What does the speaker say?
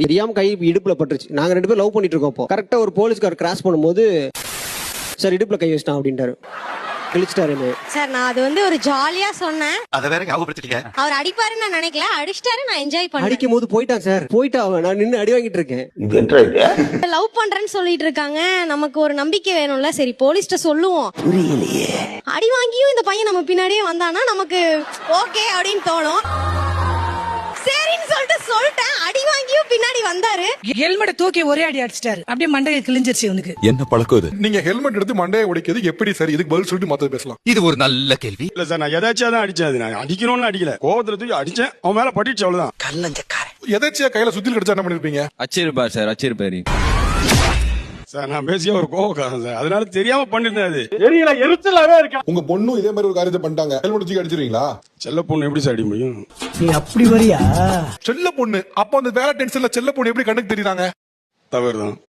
தெரியாம கை இடுப்புல பட்டுருச்சு. நாங்க 2 பேரும் லவ் பண்ணிட்டு இருக்கோம். அப்போ கரெக்டா ஒரு போலீஸ்கார் கிராஸ் பண்ணும்போது சார் இடுப்புல கை வச்சிட்டான் அப்படின்ட்டாரு. கிழிச்சிட்டாரு சார். நான் அது வந்து ஒரு ஜாலியா சொன்னேன். அத வேற ஞாபகப்படுத்திட்டீங்க. அவர் அடிப்பாருன்னு நான் நினைக்கல, அடிச்சிட்டாரு. நான் என்ஜாய் பண்ணேன். அடிக்கும் போது போயிட்டான் சார். போயிட்டா நான் நின்னு அடி வாங்கிட்டு இருக்கேன். லவ் பண்றேன்னு சொல்லிட்டு இருக்காங்க, நமக்கு ஒரு நம்பிக்கை வேணும்ல. சரி போலீஸ்ட்ட சொல்லுவோம். புரியலையே. அடி வாங்கியும் இந்த பையன் நம்ம பின்னாடியே வந்தானா நமக்கு ஓகே அப்படின்னு தோணும். சரின்னு சொல்லிட்டேன். அடி வாங்கியும் பின்னாடி வந்தாரு. ஹெல்மெட் தூக்கி ஒரே அடி அடிச்சிட்டாரு. அப்படியே மண்டையை கிழிஞ்சிருச்சு இவனுக்கு. என்ன பழக்கம் இது? நீங்க ஹெல்மெட் எடுத்து மண்டையை உடைக்கிறது எப்படி சார்? இதுக்கு பதில் சொல்லிட்டு மத்த பேசலாம். இது ஒரு நல்ல கேள்வி. இல்ல சார், நான் எதாச்சும் தான் அடிச்சேன். அது நான் அடிக்கணும்னு அடிக்கல, கோவத்துல தூக்கி அடிச்சேன். அவன் மேல பட்டுச்சு, அவ்வளவுதான். கல்லஞ்சக்காரன். எதாச்சியா கையில சுத்தில கடிச்சா என்ன பண்ணிருப்பீங்க? அச்சிருப்பார் சார், அச்சிருப்பாரு சார். நான் பேசிய ஒரு கோவக்காரன் சார், அதனால தெரியாம பண்ணிருந்தேன். அது தெரியல, எரிச்சலாவே இருக்கா. உங்க பொண்ணும் இதே மாதிரி ஒரு காரியத்தை பண்ணிட்டாங்க, ஹெல்மெட் தூக்கி அடிச்சிருவீங்களா? செல்ல பொண்ணு எப்படி சார் அடி முடியும்? நீ அப்படி வரியா? செல்ல பொண்ணு அப்ப அந்த வேலை டென்ஷன்ல செல்ல பொண்ணு எப்படி கண்ணுக்கு தெரியுறாங்க? தவறுதான்.